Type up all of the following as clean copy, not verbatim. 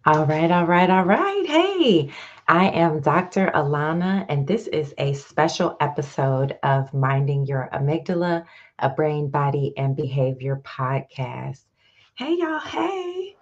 All right, all right, all right. Hey, I am Dr. Alauna, and this is a special episode of Minding Your Amygdala, a Brain, Body, and Behavior podcast. Hey, y'all. Hey,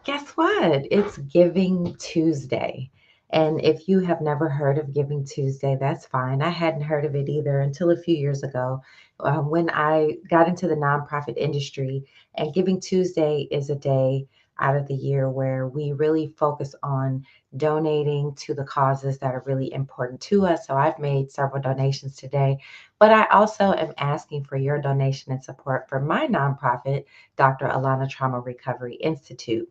guess what? It's Giving Tuesday. And if you have never heard of Giving Tuesday, that's fine. I hadn't heard of it either until a few years ago when I got into the nonprofit industry. And Giving Tuesday is a day out of the year where we really focus on donating to the causes that are really important to us. So I've made several donations today, but I also am asking for your donation and support for my nonprofit, Dr. Alana Trauma Recovery Institute.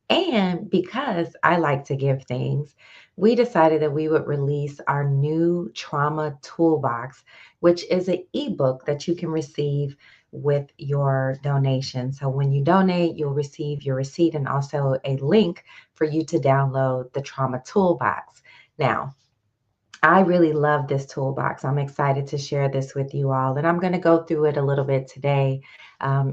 And because I like to give things, we decided that we would release our new Trauma Toolbox, which is an ebook that you can receive with your donation. So when you donate, you'll receive your receipt and also a link for you to download the Trauma Toolbox. Now, I really love this toolbox. I'm excited to share this with you all. And I'm going to go through it a little bit today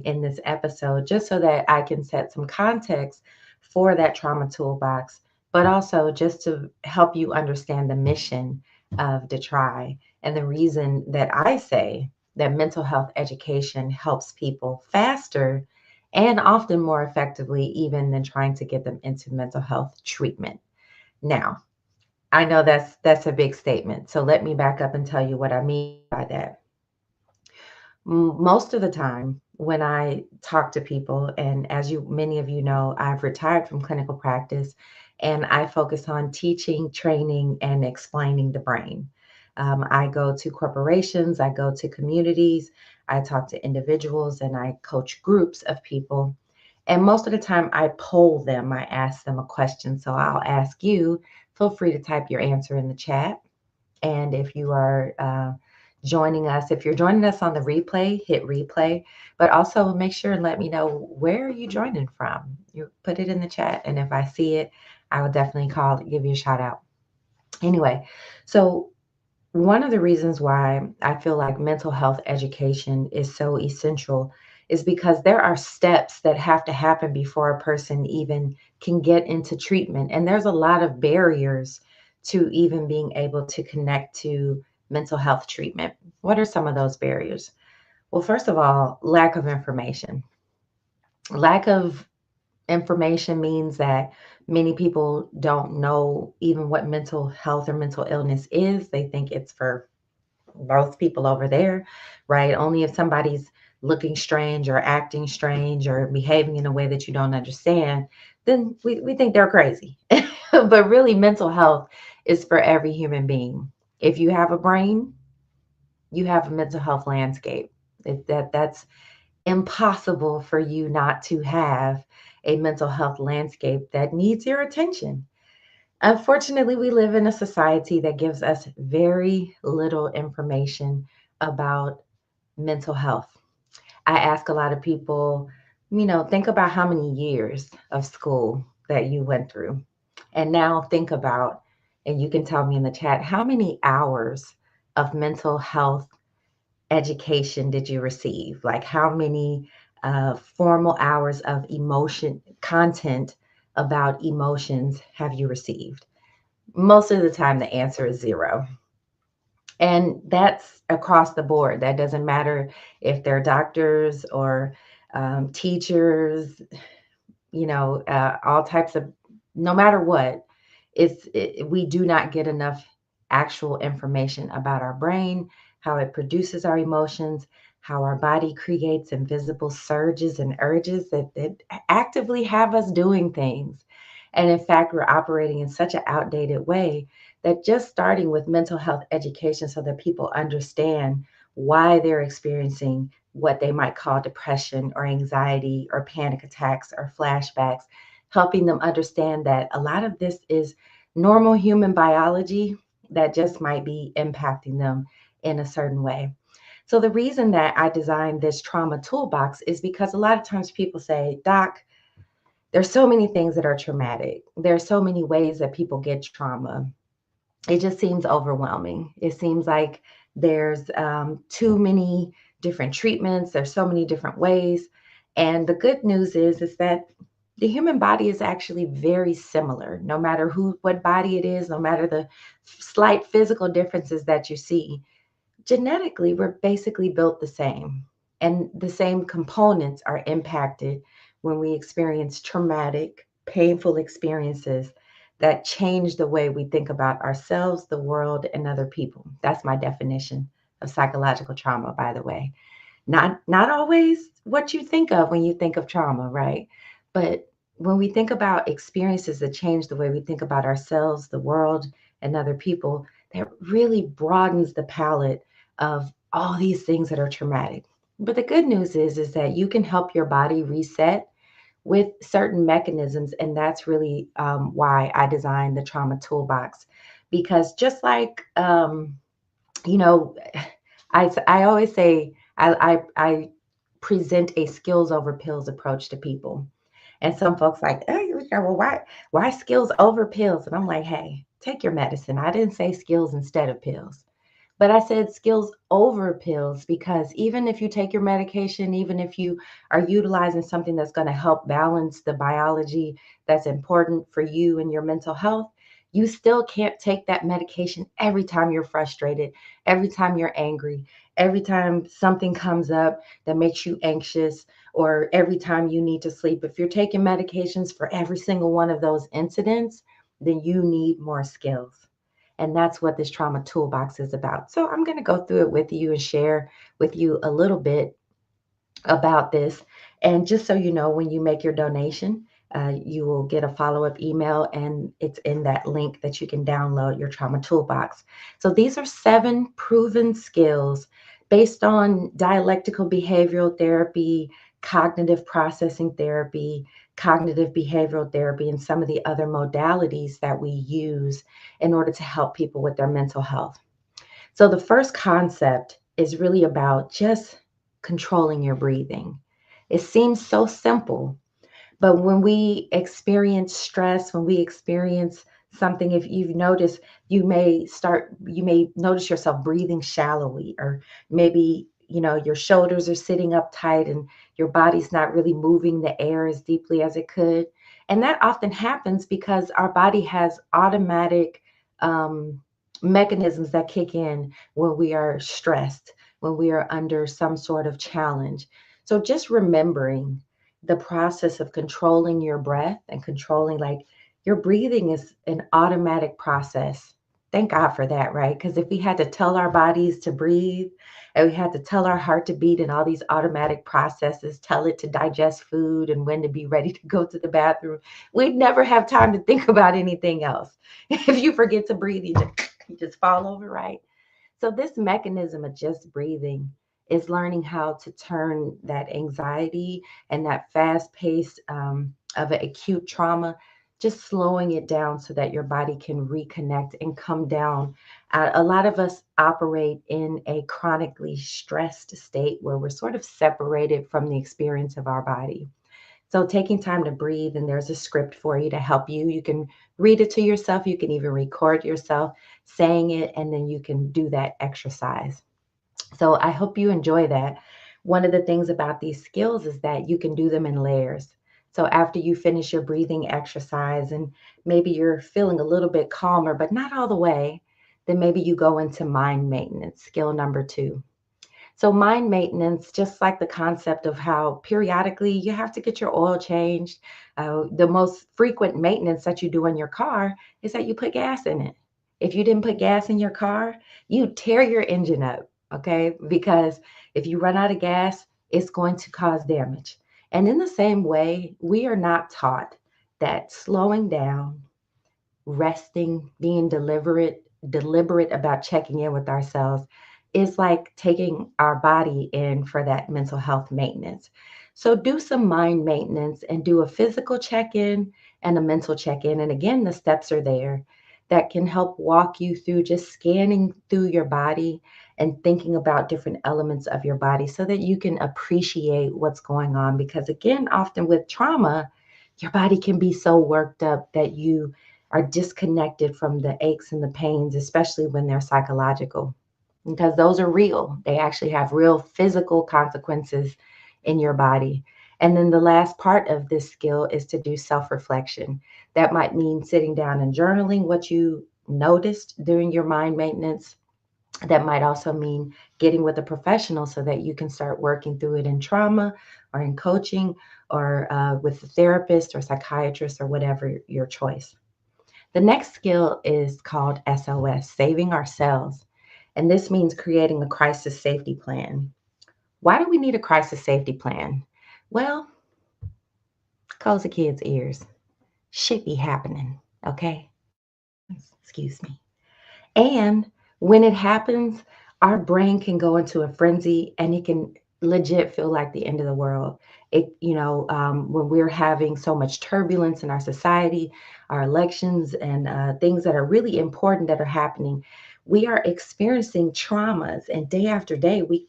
in this episode, just so that I can set some context for that trauma toolbox, but also just to help you understand the mission of DeTry and the reason that I say that mental health education helps people faster and often more effectively, even than trying to get them into mental health treatment. Now, I know that's a big statement. So let me back up and tell you what I mean by that. Most of the time when I talk to people, and as you many of you know, I've retired from clinical practice and I focus on teaching, training, and explaining the brain. I go to corporations, I go to communities, I talk to individuals, and I coach groups of people. And most of the time, I poll them, I ask them a question. So I'll ask you, feel free to type your answer in the chat. And if you are joining us, if you're joining us on the replay, hit replay, but also make sure and let me know where are you joining from. You put it in the chat, and if I see it, I will definitely give you a shout out. Anyway, so one of the reasons why I feel like mental health education is so essential is because there are steps that have to happen before a person even can get into treatment. And there's a lot of barriers to even being able to connect to mental health treatment. What are some of those barriers? Well, first of all, lack of information. Lack of information means that many people don't know even what mental health or mental illness is. They think it's for both people over there, right? Only if somebody's looking strange or acting strange or behaving in a way that you don't understand, then we think they're crazy. But really, mental health is for every human being. If you have a brain, you have a mental health landscape. That's impossible for you not to have a mental health landscape that needs your attention. Unfortunately, we live in a society that gives us very little information about mental health. I ask a lot of people, think about how many years of school that you went through. And now think about, and you can tell me in the chat, how many hours of mental health education did you receive? Like how many formal hours of emotion content about emotions have you received? Most of the time, the answer is zero. And that's across the board. That doesn't matter if they're doctors or teachers, all types of, no matter what, we do not get enough actual information about our brain, how it produces our emotions, how our body creates invisible surges and urges that actively have us doing things. And in fact, we're operating in such an outdated way that just starting with mental health education so that people understand why they're experiencing what they might call depression or anxiety or panic attacks or flashbacks, helping them understand that a lot of this is normal human biology that just might be impacting them in a certain way. So, the reason that I designed this trauma toolbox is because a lot of times people say, Doc, there's so many things that are traumatic. There's so many ways that people get trauma. It just seems overwhelming. It seems like there's too many different treatments. There's so many different ways. And the good news is that The human body is actually very similar, no matter what body it is, no matter the slight physical differences that you see. Genetically, we're basically built the same, and the same components are impacted when we experience traumatic, painful experiences that change the way we think about ourselves, the world, and other people. That's my definition of psychological trauma, by the way. Not always what you think of when you think of trauma, right? But when we think about experiences that change the way we think about ourselves, the world, and other people, that really broadens the palette of all these things that are traumatic. But the good news is that you can help your body reset with certain mechanisms, and that's really why I designed the Trauma Toolbox. Because just like you know, I always say I present a skills over pills approach to people. And some folks like, oh, well, why skills over pills? And I'm like, hey, take your medicine. I didn't say skills instead of pills. But I said skills over pills because even if you take your medication, even if you are utilizing something that's going to help balance the biology that's important for you and your mental health, you still can't take that medication every time you're frustrated, every time you're angry, every time something comes up that makes you anxious, or every time you need to sleep. If you're taking medications for every single one of those incidents, then you need more skills. And that's what this trauma toolbox is about. So I'm going to go through it with you and share with you a little bit about this. And just so you know, when you make your donation, you will get a follow up email, and it's in that link that you can download your trauma toolbox. So these are 7 proven skills based on dialectical behavioral therapy, cognitive processing therapy, cognitive behavioral therapy, and some of the other modalities that we use in order to help people with their mental health. So the first concept is really about just controlling your breathing. It seems so simple, but when we experience stress, when we experience something, if you've noticed, you may notice yourself breathing shallowly, or maybe, your shoulders are sitting up tight and your body's not really moving the air as deeply as it could. And that often happens because our body has automatic um, mechanisms that kick in when we are stressed, when we are under some sort of challenge. So just remembering the process of controlling your breath and controlling, like, your breathing is an automatic process. Thank God for that, right? Because if we had to tell our bodies to breathe, and we had to tell our heart to beat, and all these automatic processes tell it to digest food and when to be ready to go to the bathroom, we'd never have time to think about anything else. If you forget to breathe, you just fall over, right? So, this mechanism of just breathing is learning how to turn that anxiety and that fast pace of an acute trauma, just slowing it down so that your body can reconnect and come down. A lot of us operate in a chronically stressed state where we're sort of separated from the experience of our body. So, taking time to breathe, and there's a script for you to help you. You can read it to yourself, you can even record yourself saying it, and then you can do that exercise. So, I hope you enjoy that. One of the things about these skills is that you can do them in layers. So, after you finish your breathing exercise and maybe you're feeling a little bit calmer, but not all the way, then maybe you go into mind maintenance, skill number 2. So, mind maintenance, just like the concept of how periodically you have to get your oil changed, the most frequent maintenance that you do in your car is that you put gas in it. If you didn't put gas in your car, you tear your engine up, okay? Because if you run out of gas, it's going to cause damage. And in the same way, we are not taught that slowing down, resting, being deliberate about checking in with ourselves is like taking our body in for that mental health maintenance. So do some mind maintenance and do a physical check-in and a mental check-in. And again, the steps are there that can help walk you through just scanning through your body and thinking about different elements of your body so that you can appreciate what's going on. Because again, often with trauma, your body can be so worked up that you are disconnected from the aches and the pains, especially when they're psychological, because those are real. They actually have real physical consequences in your body. And then the last part of this skill is to do self reflection. That might mean sitting down and journaling what you noticed during your mind maintenance. That might also mean getting with a professional so that you can start working through it in trauma or in coaching or with a therapist or psychiatrist or whatever your choice. The next skill is called SOS, saving ourselves. And this means creating a crisis safety plan. Why do we need a crisis safety plan? Well, close the kids' ears. Shit be happening, okay? Excuse me. And when it happens, our brain can go into a frenzy and it can legit feel like the end of the world. When we're having so much turbulence in our society, our elections, and things that are really important that are happening, we are experiencing traumas, and day after day, we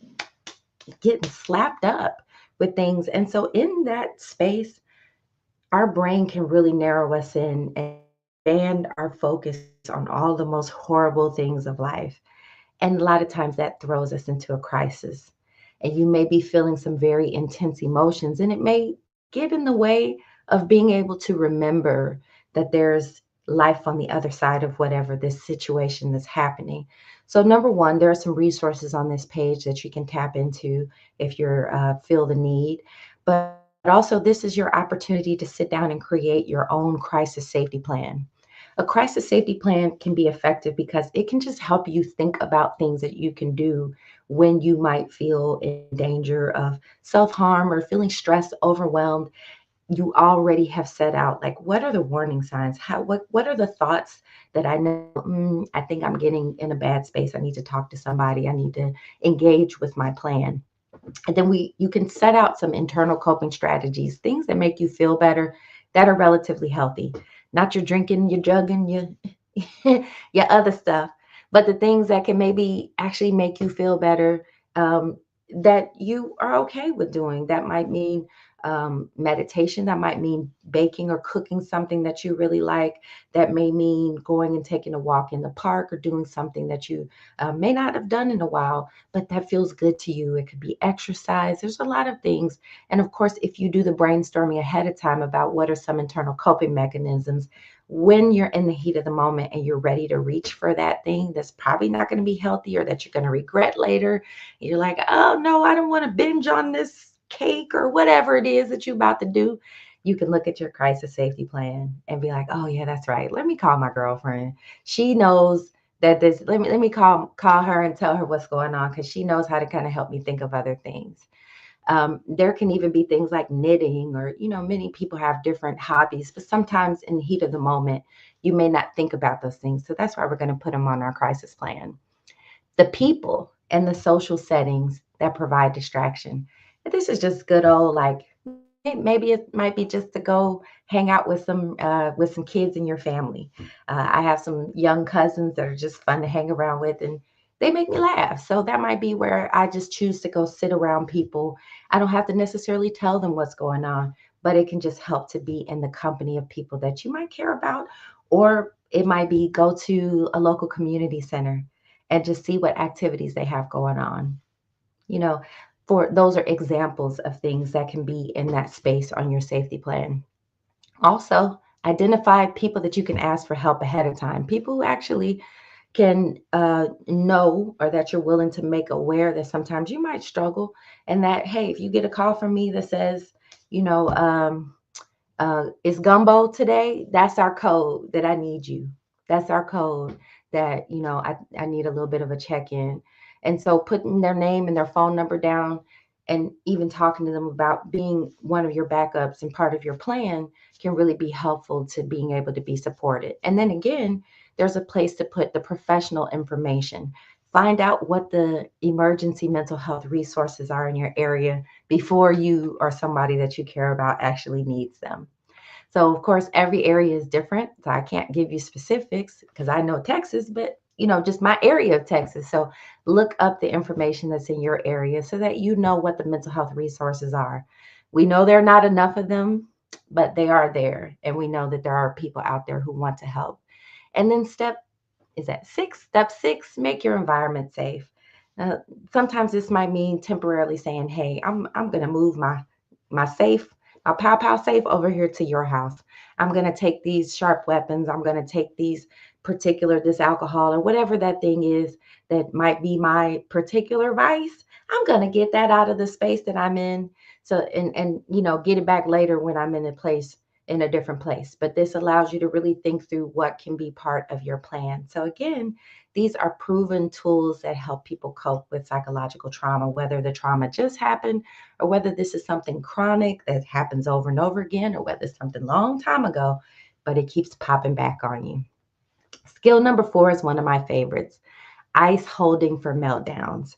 getting slapped up with things. And so, in that space, our brain can really narrow us in and expand our focus on all the most horrible things of life. And a lot of times that throws us into a crisis. And you may be feeling some very intense emotions, and it may get in the way of being able to remember that there's life on the other side of whatever this situation that's happening. So, number one, there are some resources on this page that you can tap into if you're feel the need. But also, this is your opportunity to sit down and create your own crisis safety plan. A crisis safety plan can be effective because it can just help you think about things that you can do when you might feel in danger of self harm or feeling stressed, overwhelmed. You already have set out like what are the warning signs? What are the thoughts that I know? I think I'm getting in a bad space. I need to talk to somebody. I need to engage with my plan. And then we you can set out some internal coping strategies, things that make you feel better, that are relatively healthy. Not your drinking, your jugging, your other stuff, but the things that can maybe actually make you feel better, um, that you are okay with doing. That might mean meditation, that might mean baking or cooking something that you really like, that may mean going and taking a walk in the park or doing something that you may not have done in a while, but that feels good to you. It could be exercise. There's a lot of things. And of course, if you do the brainstorming ahead of time about what are some internal coping mechanisms, when you're in the heat of the moment and you're ready to reach for that thing that's probably not going to be healthy or that you're going to regret later, you're like, oh no, I don't want to binge on this cake or whatever it is that you're about to do. You can look at your crisis safety plan and be like, oh yeah, that's right. Let me call my girlfriend. She knows that this, let me call her and tell her what's going on because she knows how to kind of help me think of other things. There can even be things like knitting, or, many people have different hobbies, but sometimes in the heat of the moment, you may not think about those things. So that's why we're going to put them on our crisis plan. The people and the social settings that provide distraction. And this is just good old, like, maybe it might be just to go hang out with some kids in your family. I have some young cousins that are just fun to hang around with, and they make me laugh. So that might be where I just choose to go sit around people. I don't have to necessarily tell them what's going on, but it can just help to be in the company of people that you might care about. Or it might be go to a local community center and just see what activities they have going on. You know, for those are examples of things that can be in that space on your safety plan. Also, identify people that you can ask for help ahead of time. People who actually can know, or that you're willing to make aware that sometimes you might struggle, and that, hey, if you get a call from me that says, you know, it's gumbo today, that's our code that I need you. That's our code that, I need a little bit of a check-in. And so putting their name and their phone number down and even talking to them about being one of your backups and part of your plan can really be helpful to being able to be supported. And then again, there's a place to put the professional information. Find out what the emergency mental health resources are in your area before you or somebody that you care about actually needs them. So, of course, every area is different. So I can't give you specifics because I know Texas, but just my area of Texas. So look up the information that's in your area so that you know what the mental health resources are. We know there are not enough of them, but they are there. And we know that there are people out there who want to help. And then step six, make your environment safe. Uh, Sometimes this might mean temporarily saying, hey, I'm going to move my my safe, my pow pow safe over here to your house. I'm going to take these sharp weapons. I'm going to take these particular, this alcohol or whatever that thing is that might be my particular vice. I'm going to get that out of the space that I'm in. So, and, get it back later when I'm in a different place. But this allows you to really think through what can be part of your plan. So again, these are proven tools that help people cope with psychological trauma, whether the trauma just happened or whether this is something chronic that happens over and over again, or whether it's something long time ago, but it keeps popping back on you. Skill number 4 is one of my favorites: ice holding for meltdowns.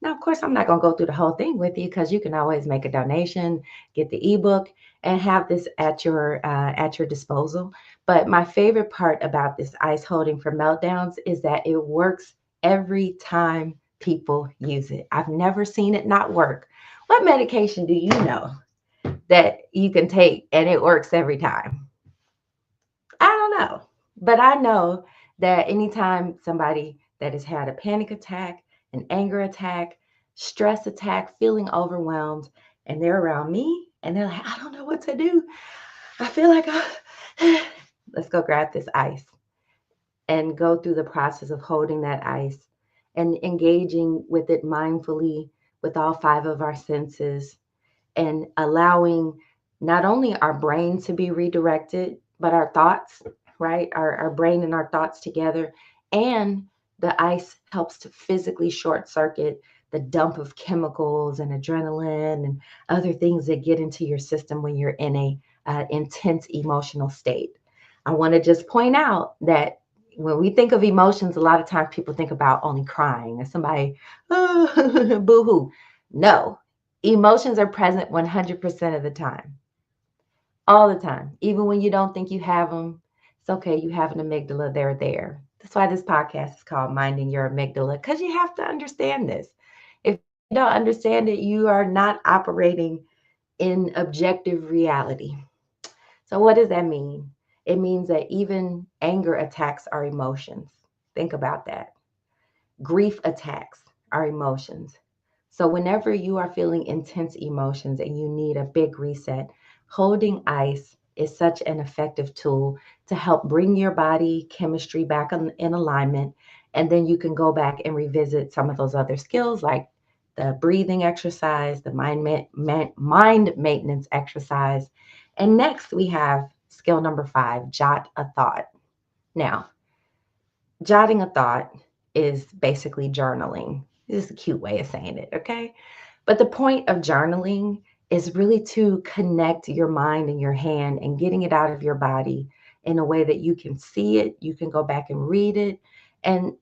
Now, of course, I'm not going to go through the whole thing with you because you can always make a donation, get the ebook, and have this at your disposal. But my favorite part about this ice holding for meltdowns is that it works every time people use it. I've never seen it not work. What medication do you know that you can take and it works every time? I don't know. But I know that anytime somebody that has had a panic attack, an anger attack, stress attack, feeling overwhelmed, and they're around me and they're like, I don't know what to do. I feel like let's go grab this ice and go through the process of holding that ice and engaging with it mindfully with all 5 of our senses, and allowing not only our brain to be redirected, but our thoughts, right? Our brain and our thoughts together. And the ice helps to physically short circuit the dump of chemicals and adrenaline and other things that get into your system when you're in a intense emotional state. I want to just point out that when we think of emotions, a lot of times people think about only crying and somebody, oh, boo hoo. No, emotions are present 100% of the time, all the time. Even when you don't think you have them, it's okay. You have an amygdala, they're there. That's why this podcast is called Minding Your Amygdala, because you have to understand this. If you don't understand it, you are not operating in objective reality. So, what does that mean? It means that even anger attacks our emotions. Think about that. Grief attacks our emotions. So, whenever you are feeling intense emotions and you need a big reset, holding ice is such an effective tool to help bring your body chemistry back in alignment. And then you can go back and revisit some of those other skills like the breathing exercise, the mind maintenance exercise. And next, we have skill number 5: jot a thought. Now, jotting a thought is basically journaling. This is a cute way of saying it, okay? But the point of journaling is really to connect your mind and your hand and getting it out of your body in a way that you can see it, you can go back and read it. And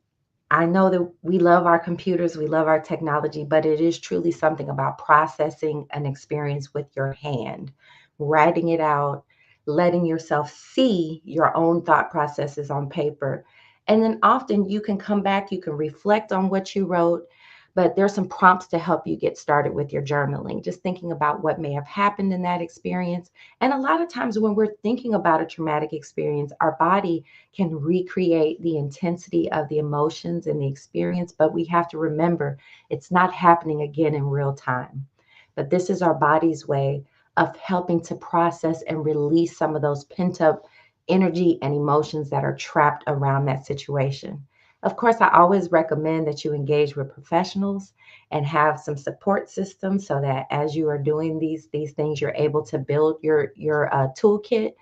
I know that we love our computers, we love our technology, but it is truly something about processing an experience with your hand, writing it out, letting yourself see your own thought processes on paper. And then often you can come back, you can reflect on what you wrote, but there's some prompts to help you get started with your journaling, just thinking about what may have happened in that experience. And a lot of times when we're thinking about a traumatic experience, our body can recreate the intensity of the emotions and the experience, but we have to remember it's not happening again in real time. But this is our body's way of helping to process and release some of those pent up energy and emotions that are trapped around that situation. Of course, I always recommend that you engage with professionals and have some support systems so that as you are doing these things, you're able to build your toolkit.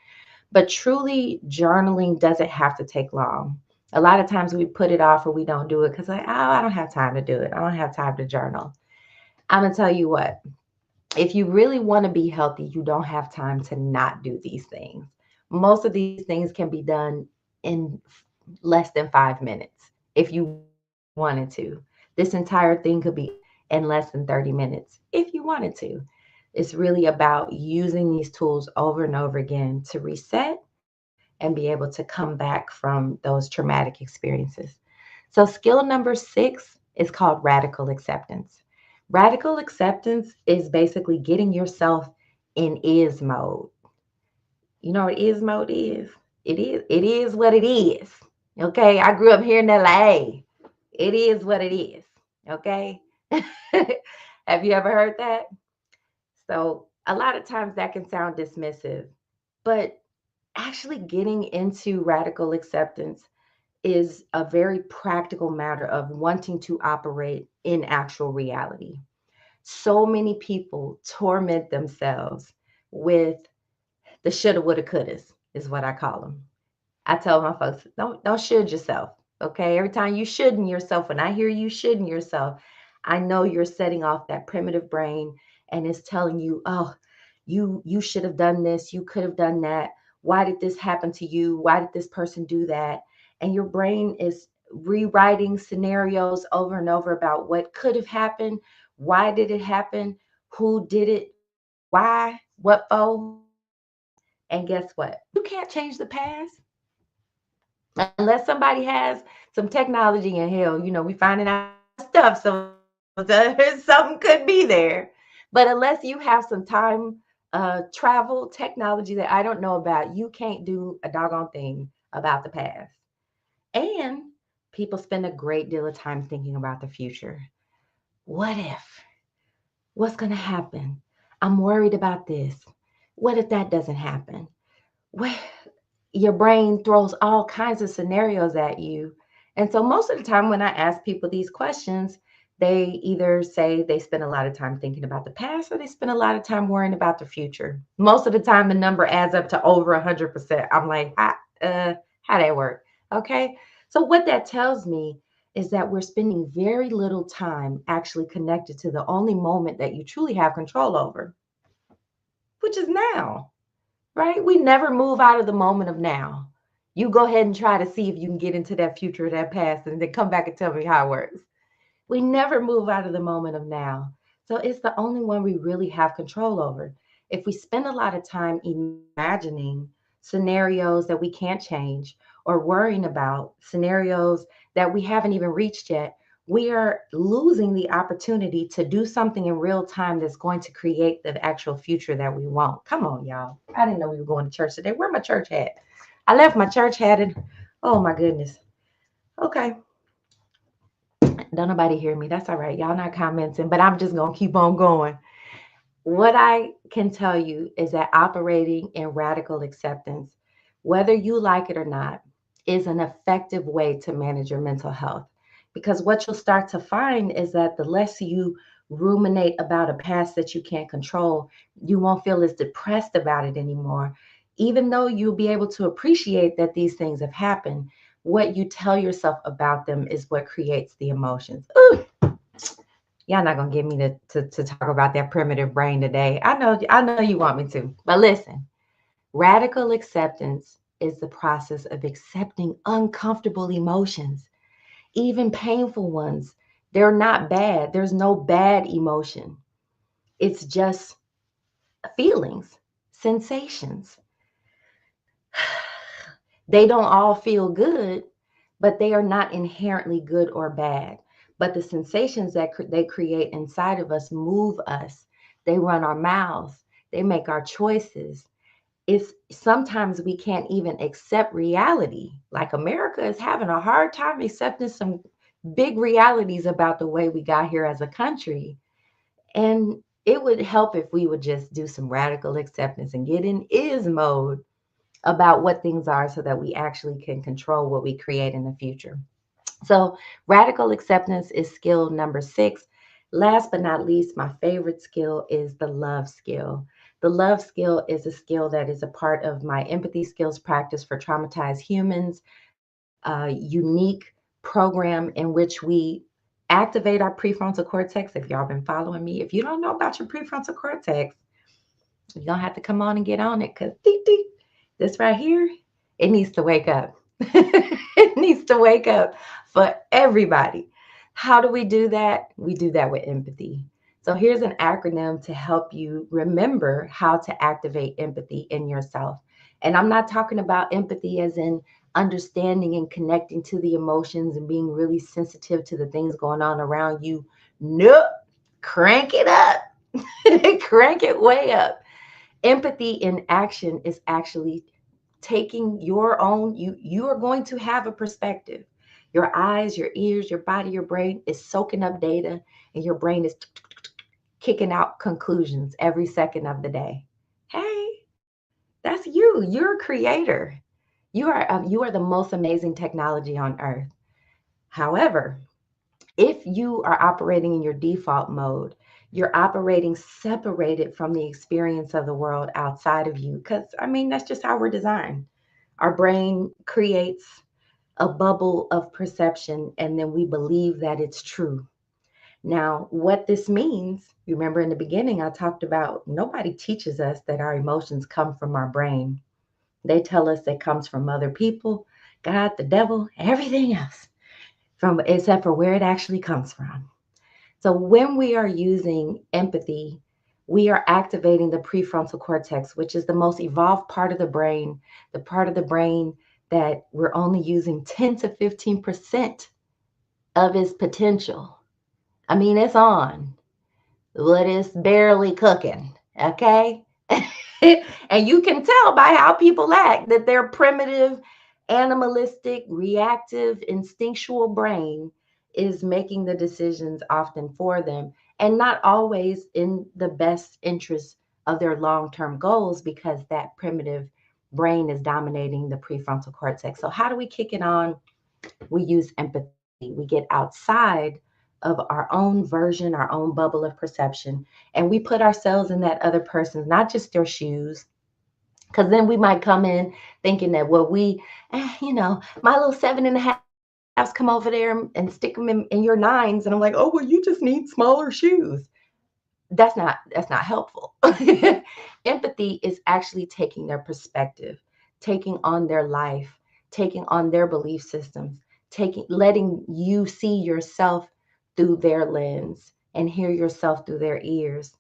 But truly, journaling doesn't have to take long. A lot of times we put it off or we don't do it because like, oh, I don't have time to do it. I don't have time to journal. I'm gonna tell you what, if you really want to be healthy, you don't have time to not do these things. Most of these things can be done in less than 5 minutes if you wanted to. This entire thing could be in less than 30 minutes if you wanted to. It's really about using these tools over and over again to reset and be able to come back from those traumatic experiences. So, skill number 6 is called radical acceptance. Radical acceptance is basically getting yourself in is mode. You know what is mode is? It is what it is. Okay. I grew up here in LA. It is what it is. Okay. Have you ever heard that? So A lot of times that can sound dismissive, but actually getting into radical acceptance is a very practical matter of wanting to operate in actual reality. So many people torment themselves with the shoulda, woulda, couldas, is what I call them. I tell my folks, don't should yourself. Okay. Every time you shouldn't yourself, when I hear you shouldn't yourself, I know you're setting off that primitive brain and it's telling you, oh, you should have done this, you could have done that. Why did this happen to you? Why did this person do that? And your brain is rewriting scenarios over and over about what could have happened, why did it happen, who did it, why, what for. And guess what? You can't change the past unless somebody has some technology in hell. We finding out stuff, so something could be there. But unless you have some time travel technology that I don't know about, you can't do a doggone thing about the past. And people spend a great deal of time thinking about the future. What if? What's going to happen? I'm worried about this. What if that doesn't happen? What? Your brain throws all kinds of scenarios at you. And so most of the time when I ask people these questions, they either say they spend a lot of time thinking about the past or they spend a lot of time worrying about the future. Most of the time the number adds up to over 100%. I'm like, how that work? Okay. So what that tells me is that we're spending very little time actually connected to the only moment that you truly have control over, which is now. Right? We never move out of the moment of now. You go ahead and try to see if you can get into that future or that past and then come back and tell me how it works. We never move out of the moment of now. So it's the only one we really have control over. If we spend a lot of time imagining scenarios that we can't change or worrying about scenarios that we haven't even reached yet, we are losing the opportunity to do something in real time that's going to create the actual future that we want. Come on, y'all. I didn't know we were going to church today. Where my church hat? I left my church hat and oh my goodness. Okay. Don't nobody hear me. That's all right. Y'all not commenting, but I'm just going to keep on going. What I can tell you is that operating in radical acceptance, whether you like it or not, is an effective way to manage your mental health. Because what you'll start to find is that the less you ruminate about a past that you can't control, you won't feel as depressed about it anymore. Even though you'll be able to appreciate that these things have happened, what you tell yourself about them is what creates the emotions. Ooh, y'all not gonna get me to talk about that primitive brain today. I know you want me to, but listen, radical acceptance is the process of accepting uncomfortable emotions, even painful ones. They're not bad. There's no bad emotion. It's just feelings, sensations. They don't all feel good, but they are not inherently good or bad. But the sensations that they create inside of us move us. They run our mouths. They make our choices. It's sometimes we can't even accept reality. Like America is having a hard time accepting some big realities about the way we got here as a country. And it would help if we would just do some radical acceptance and get in is mode about what things are so that we actually can control what we create in the future. So, radical acceptance is skill number 6. Last but not least, my favorite skill is the love skill. The love skill is a skill that is a part of my empathy skills practice for traumatized humans, a unique program in which we activate our prefrontal cortex. If y'all been following me, if you don't know about your prefrontal cortex, you're going to have to come on and get on it because this right here, it needs to wake up. It needs to wake up for everybody. How do we do that? We do that with empathy. So here's an acronym to help you remember how to activate empathy in yourself. And I'm not talking about empathy as in understanding and connecting to the emotions and being really sensitive to the things going on around you. Nope. Crank it up. Crank it way up. Empathy in action is actually taking your own, you are going to have a perspective. Your eyes, your ears, your body, your brain is soaking up data, and your brain is kicking out conclusions every second of the day. Hey, that's you. You're a creator. You are the most amazing technology on earth. However, if you are operating in your default mode, you're operating separated from the experience of the world outside of you. Because, I mean, that's just how we're designed. Our brain creates a bubble of perception, and then we believe that it's true. Now, what this means, you remember in the beginning, I talked about nobody teaches us that our emotions come from our brain. They tell us it comes from other people, God, the devil, everything else, from except for where it actually comes from. So when we are using empathy, we are activating the prefrontal cortex, which is the most evolved part of the part of the brain that we're only using 10 to 15% of its potential. I mean, it's on, but it's barely cooking, okay? And you can tell by how people act that their primitive, animalistic, reactive, instinctual brain is making the decisions often for them and not always in the best interest of their long term goals because that primitive brain is dominating the prefrontal cortex. So, how do we kick it on? We use empathy. We get outside of our own version, our own bubble of perception, and we put ourselves in that other person's, not just their shoes, because then we might come in thinking that, well, my little 7.5s come over there and stick them in your nines. And I'm like, oh, well, you just need smaller shoes. That's not helpful. Empathy is actually taking their perspective, taking on their life, taking on their belief systems, taking letting you see yourself through their lens and hear yourself through their ears,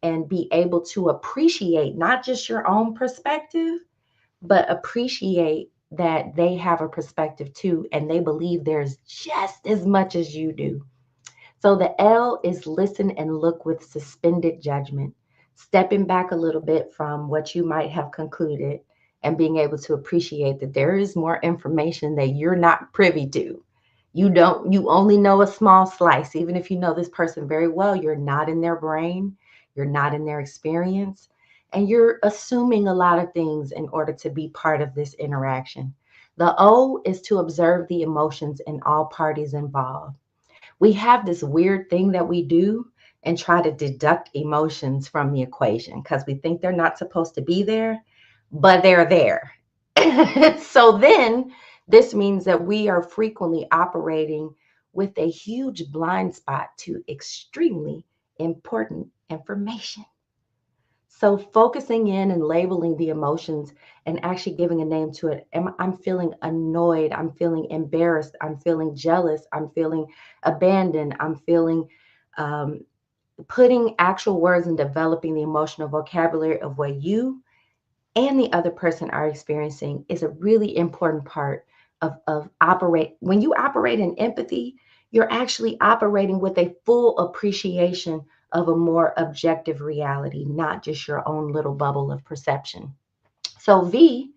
and be able to appreciate not just your own perspective, but appreciate that they have a perspective too and they believe there's just as much as you do. So the L is listen and look with suspended judgment, stepping back a little bit from what you might have concluded and being able to appreciate that there is more information that you're not privy to. You only know a small slice. Even if you know this person very well, you're not in their brain, you're not in their experience, and you're assuming a lot of things in order to be part of this interaction. The O is to observe the emotions in all parties involved. We have this weird thing that we do and try to deduct emotions from the equation because we think they're not supposed to be there, but they're there. So then this means that we are frequently operating with a huge blind spot to extremely important information. So focusing in and labeling the emotions and actually giving a name to it. I'm feeling annoyed. I'm feeling embarrassed. I'm feeling jealous. I'm feeling abandoned. I'm feeling um, putting actual words and developing the emotional vocabulary of what you and the other person are experiencing is a really important part of operate. When you operate in empathy, you're actually operating with a full appreciation of a more objective reality, not just your own little bubble of perception. So, V,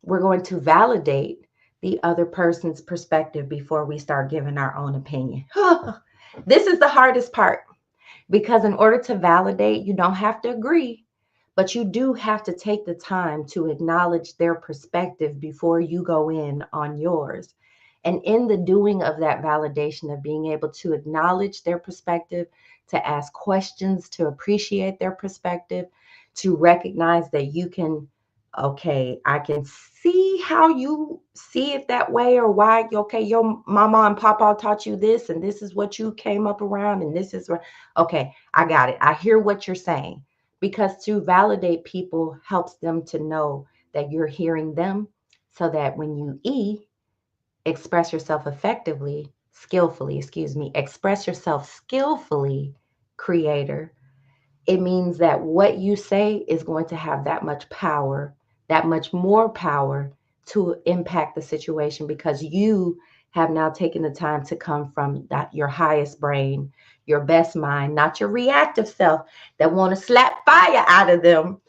we're going to validate the other person's perspective before we start giving our own opinion. This is the hardest part because in order to validate, you don't have to agree, but you do have to take the time to acknowledge their perspective before you go in on yours. And in the doing of that validation, of being able to acknowledge their perspective, to ask questions, to appreciate their perspective, to recognize that you can, okay, I can see how you see it that way, or why, okay, your mama and papa taught you this, and this is what you came up around, and this is what, okay, I got it. I hear what you're saying, because to validate people helps them to know that you're hearing them, so that when you express yourself effectively, skillfully, excuse me, express yourself skillfully, creator, it means that what you say is going to have that much power, that much more power to impact the situation because you have now taken the time to come from that your highest brain, your best mind, not your reactive self that want to slap fire out of them.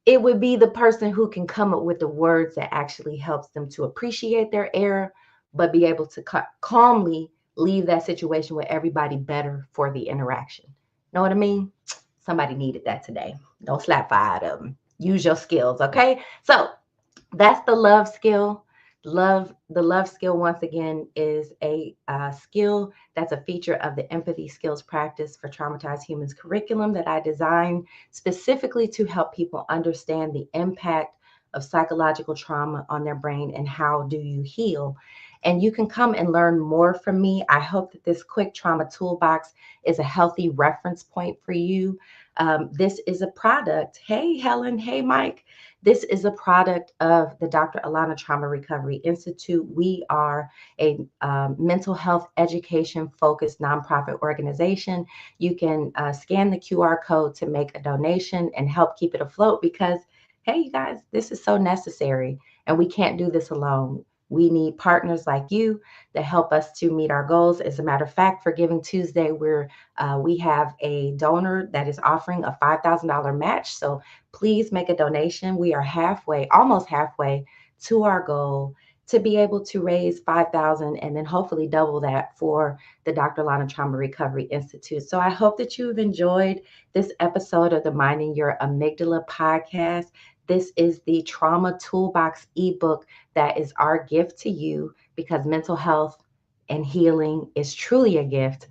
It would be the person who can come up with the words that actually helps them to appreciate their error, but be able to calmly leave that situation with everybody better for the interaction. Know what I mean? Somebody needed that today. Don't slap five of them. Use your skills, okay? So that's the love skill. The love skill, once again, is a skill that's a feature of the empathy skills practice for traumatized humans curriculum that I designed specifically to help people understand the impact of psychological trauma on their brain and how do you heal. And you can come and learn more from me. I hope that this quick trauma toolbox is a healthy reference point for you. This is a product. Hey, Helen. Hey, Mike. This is a product of the Dr. Alauna Trauma Recovery Institute. We are a mental health education focused nonprofit organization. You can scan the QR code to make a donation and help keep it afloat because, hey, you guys, this is so necessary and we can't do this alone. We need partners like you that help us to meet our goals. As a matter of fact, for Giving Tuesday, we have a donor that is offering a $5,000 match. So please make a donation. We are halfway, almost halfway to our goal to be able to raise 5,000 and then hopefully double that for the Dr. Lana Trauma Recovery Institute. So I hope that you've enjoyed this episode of the Minding Your Amygdala podcast. This is the Trauma Toolbox ebook that is our gift to you because mental health and healing is truly a gift.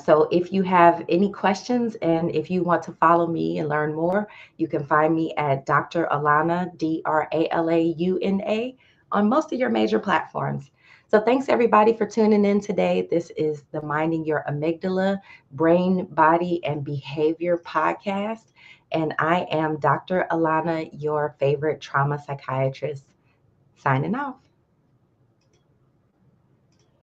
So if you have any questions and if you want to follow me and learn more, you can find me at Dr. Alauna, Dralauna, on most of your major platforms. So thanks everybody for tuning in today. This is the Minding Your Amygdala Brain, Body, and Behavior podcast. And I am Dr. Alana, your favorite trauma psychiatrist, signing off.